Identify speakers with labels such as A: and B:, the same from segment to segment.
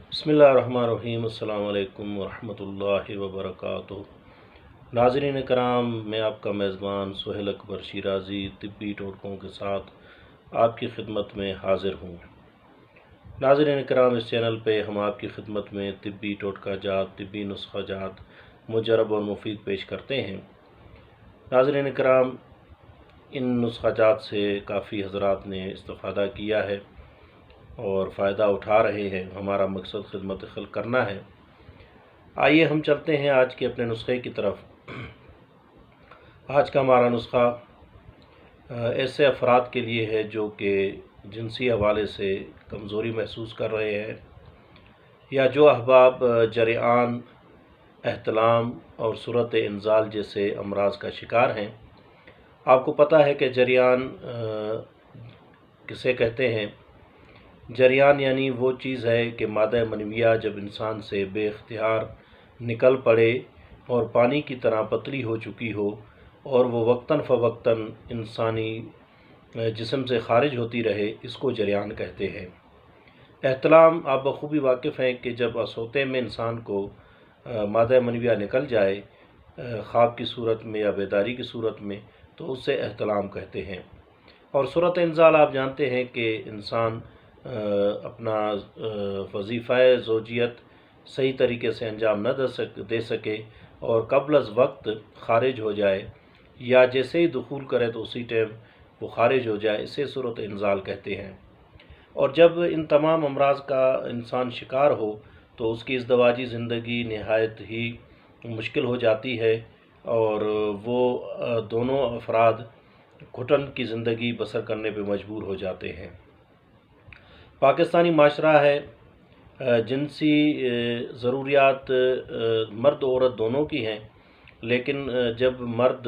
A: बिस्मिल्लाहिर्रहमानिर्रहीम। अस्सलाम वालेकुम वरहमतुल्लाहि वबरकातुह। नाज़रीन कराम, मैं आपका मेज़बान सुहेल अकबर शिराज़ी तिब्बी टोटकों के साथ आपकी खिदमत में हाज़िर हूँ। नाज़रीन कराम, इस चैनल पे हम आपकी खिदमत में तिब्बी टोटका जात, तिब्बी नुस्खा जात मुजरब और मुफीद पेश करते हैं। नाज़रीन कराम, इन नुस्खा जात से काफ़ी हज़रात ने इस्तिफ़ादा किया है और फ़ायदा उठा रहे हैं। हमारा मकसद खिदमत खल्क़ करना है। आइए हम चलते हैं आज के अपने नुस्खे की तरफ। आज का हमारा नुस्खा ऐसे अफराद के लिए है जो कि जिनसी हवाले से कमज़ोरी महसूस कर रहे हैं, या जो अहबाब जरियान, एहतलाम और सूरत इंजाल जैसे अमराज का शिकार हैं। आपको पता है कि जरियान किसे कहते हैं। जरियान यानी वो चीज़ है कि मादा मनविया जब इंसान से बेख्तियार निकल पड़े और पानी की तरह पतली हो चुकी हो और वो वक्तन फ़वक्तन इंसानी जिस्म से ख़ारिज होती रहे, इसको जरियान कहते हैं। एहतलाम आप बखूबी वाकिफ़ हैं कि जब असोते में इंसान को मादा मनविया निकल जाए, ख्वाब की सूरत में या बेदारी की सूरत में, तो उससे एहतलाम कहते हैं। और सूरत इंजाल आप जानते हैं कि इंसान अपना वजीफ़ा ज़ौजियत सही तरीके से अंजाम न दे सके और कबल अज़ वक्त ख़ारिज हो जाए, या जैसे ही दुखूल करे तो उसी टाइम वो ख़ारिज हो जाए, इसे सूरत इंजाल कहते हैं। और जब इन तमाम अमराज का इंसान शिकार हो तो उसकी इज़दवाजी ज़िंदगी नहायत ही मुश्किल हो जाती है और वो दोनों अफराद घुटन की ज़िंदगी बसर करने पर मजबूर हो जाते हैं। पाकिस्तानी माशरा है, जिनसी ज़रूरियात मर्द औरत दोनों की हैं, लेकिन जब मर्द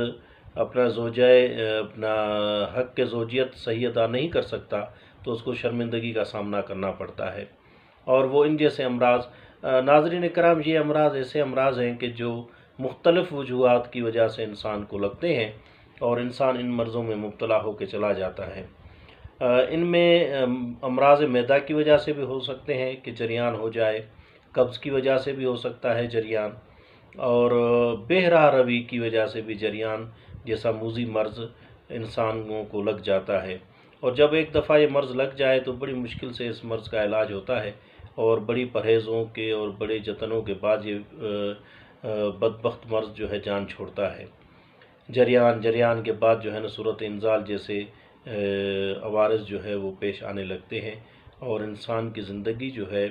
A: अपना ज़ौजाए अपना हक़ के ज़ौजियत सही अदा नहीं कर सकता तो उसको शर्मिंदगी का सामना करना पड़ता है। और वो इन जैसे अमराज, नाज़रीन कराम, ये अमराज ऐसे अमराज हैं कि जो मुख्तलिफ़ वजूहात की वजह से इंसान को लगते हैं और इंसान इन मर्ज़ों में मुब्तला होकर चला जाता है। इनमें अमराज मैदा की वजह से भी हो सकते हैं कि जरियान हो जाए, कब्ज़ की वजह से भी हो सकता है जरियान, और बेहरा रवी की वजह से भी जरियान जैसा मूज़ी मर्ज़ इंसानों को लग जाता है। और जब एक दफ़ा ये मर्ज़ लग जाए तो बड़ी मुश्किल से इस मर्ज़ का इलाज होता है और बड़ी परहेज़ों के और बड़े जतनों के बाद ये बदबख्त मर्ज़ जो है जान छोड़ता है। जरियान के बाद जो है ना सूरत इंजाल जैसे अवारिस जो है वो पेश आने लगते हैं और इंसान की ज़िंदगी जो है,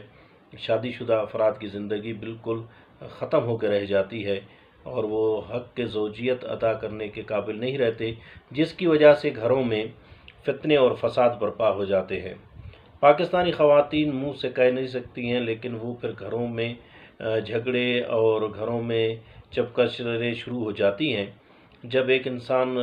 A: शादीशुदा अफराद की ज़िंदगी बिल्कुल ख़त्म होकर रह जाती है और वो हक़ के ज़ौजियत अदा करने के काबिल नहीं रहते, जिसकी वजह से घरों में फितने और फसाद बर्पा हो जाते हैं। पाकिस्तानी ख़वातीन मुँह से कह नहीं सकती हैं, लेकिन वो फिर घरों में झगड़े और घरों में चपकचरें शुरू हो जाती हैं। जब एक इंसान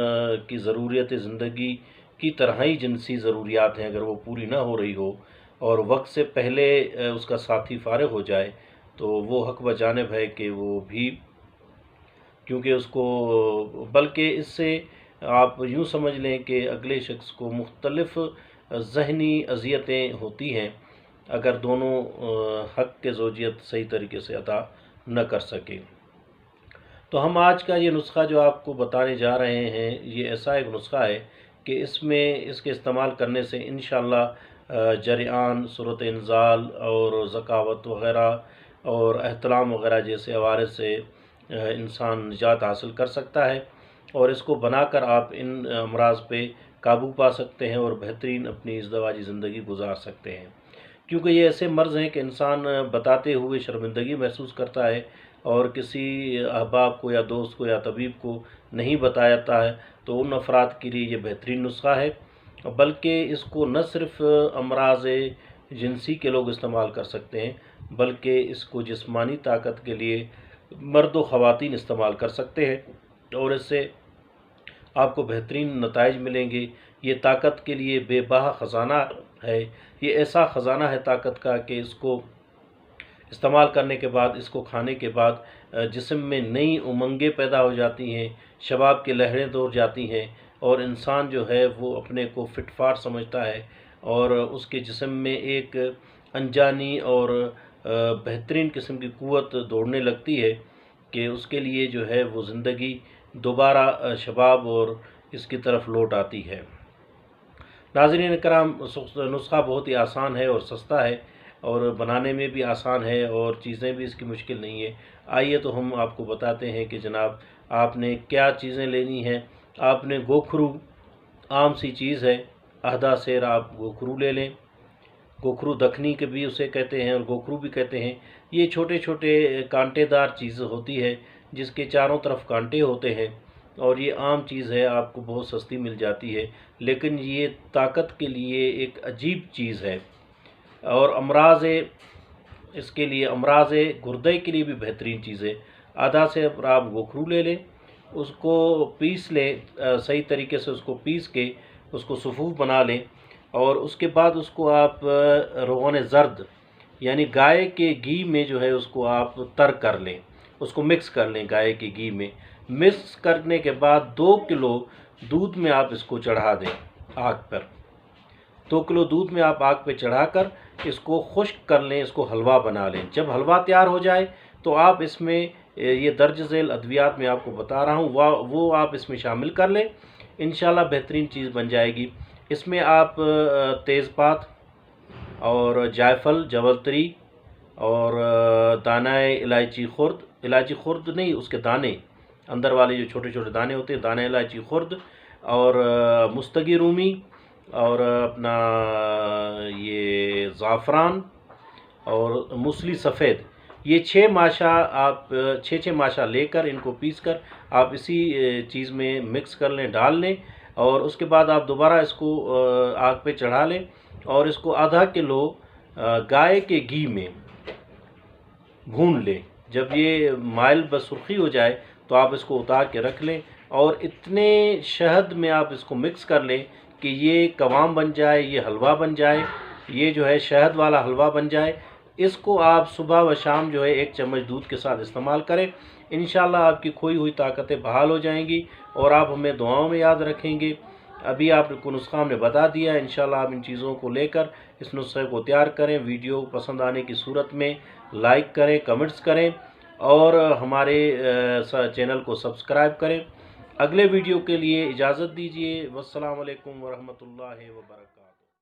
A: की ज़रूरियत ज़िंदगी की तरह ही जिनसी ज़रूरियात हैं, अगर वो पूरी ना हो रही हो और वक्त से पहले उसका साथी फारिग हो जाए, तो वो हक़ बजानिब है कि वो भी, क्योंकि उसको, बल्कि इससे आप यूँ समझ लें कि अगले शख्स को मुख्तलिफ़ ज़हनी अज़ियतें होती हैं अगर दोनों हक़ के ज़ौजियत सही तरीके से अदा न कर सकें। तो हम आज का ये नुस्खा जो आपको बताने जा रहे हैं, ये ऐसा एक नुस्खा है कि इसके इस्तेमाल करने से इंशाअल्लाह जरियान, सूरत इंजाल और ज़कावत वग़ैरह और एहतलाम वग़ैरह जैसे अवारिस से इंसान निजात हासिल कर सकता है और इसको बनाकर आप इन अमराज पे काबू पा सकते हैं और बेहतरीन अपनी इज़दवाजी ज़िंदगी गुजार सकते हैं। क्योंकि ये ऐसे मर्ज़ हैं कि इंसान बताते हुए शर्मिंदगी महसूस करता है और किसी अहबाब को या दोस्त को या तबीब को नहीं बताता है, तो उन अफराद के लिए ये बेहतरीन नुस्खा है। बल्कि इसको न सिर्फ़ अमराज़ जिनसी के लोग इस्तेमाल कर सकते हैं, बल्कि इसको जिस्मानी ताकत के लिए मर्द व ख़वातीन इस्तेमाल कर सकते हैं और इससे आपको बेहतरीन नताइज मिलेंगे। ये ताकत के लिए बेबाह ख़जाना है। ये ऐसा ख़जाना है ताकत का कि इसको इस्तेमाल करने के बाद, इसको खाने के बाद जिस्म में नई उमंगें पैदा हो जाती हैं, शबाब की लहरें दौड़ जाती हैं और इंसान जो है वो अपने को फिट फाट समझता है और उसके जिस्म में एक अनजानी और بہترین قسم کی قوت دوڑنے لگتی ہے کہ اس کے لیے جو ہے وہ زندگی دوبارہ شباب اور اس کی طرف لوٹ آتی ہے۔ ناظرین کرام، نسخہ بہت ہی آسان ہے اور سستا ہے اور بنانے میں بھی آسان ہے اور چیزیں بھی اس کی مشکل نہیں ہے۔ آئیے تو ہم آپ کو بتاتے ہیں کہ جناب آپ نے کیا چیزیں لینی ہیں۔ آپ نے گوکھرو، عام سی چیز ہے، آدھا سیر آپ گوکھرو لے لیں۔ گوکھرو دکنی کے بھی اسے کہتے ہیں اور گوکھرو بھی کہتے ہیں۔ یہ چھوٹے چھوٹے کانٹے دار چیز ہوتی ہے جس کے چاروں طرف کانٹے ہوتے ہیں، اور یہ عام چیز ہے، آپ کو بہت سستی مل جاتی ہے، لیکن یہ طاقت کے لیے ایک عجیب چیز ہے اور اس کے لیے امراض گردے کے لیے بھی بہترین چیز ہے۔ آدھا سے آپ گوکھرو لے لیں، اس کو پیس لیں، صحیح طریقے سے اس کو پیس کے اس کو صفوف بنا لیں، اور اس کے بعد اس کو آپ روغن زرد یعنی گائے کے گھی میں جو ہے اس کو آپ تر کر لیں، اس کو مکس کر لیں گائے کے گھی میں۔ مکس کرنے کے بعد 2 کلو دودھ میں آپ اس کو چڑھا دیں آگ پر۔ 2 کلو دودھ میں آپ آگ پہ چڑھا کر اس کو خشک کر لیں، اس کو حلوہ بنا لیں۔ جب حلوہ تیار ہو جائے تو آپ اس میں یہ درج ذیل ادویات میں آپ کو بتا رہا ہوں وہ آپ اس میں شامل کر لیں، انشاءاللہ بہترین چیز بن جائے گی۔ اس میں آپ تیز پات اور جائفل، جوتری اور دانہ الائچی خرد نہیں، اس کے دانے، اندر والے جو چھوٹے چھوٹے دانے ہوتے ہیں، دانہ الائچی خرد، اور مستگی رومی، اور اپنا یہ زعفران اور موسلی سفید، یہ 6 ماشا آپ 6 ماشا لے کر ان کو پیس کر آپ اسی چیز میں مکس کر لیں، ڈال لیں، اور اس کے بعد آپ دوبارہ اس کو آگ پہ چڑھا لیں اور اس کو آدھا کلو گائے کے گھی میں بھون لیں۔ جب یہ مائل بسرخی ہو جائے تو آپ اس کو اتار کے رکھ لیں، اور اتنے شہد میں آپ اس کو مکس کر لیں کہ یہ قوام بن جائے، یہ حلوہ بن جائے، یہ جو ہے شہد والا حلوہ بن جائے۔ اس کو آپ صبح و شام جو ہے 1 چمچ دودھ کے ساتھ استعمال کریں، انشاءاللہ آپ کی کھوئی ہوئی طاقتیں بحال ہو جائیں گی اور آپ ہمیں دعاؤں میں یاد رکھیں گے۔ ابھی آپ کو نسخہ ہم نے بتا دیا ہے، انشاءاللہ آپ ان چیزوں کو لے کر اس نسخے کو تیار کریں۔ ویڈیو پسند آنے کی صورت میں لائک کریں، کمنٹس کریں اور ہمارے چینل کو سبسکرائب کریں۔ اگلے ویڈیو کے لیے اجازت دیجیے۔ والسلام علیکم ورحمۃ اللہ وبرکاتہ۔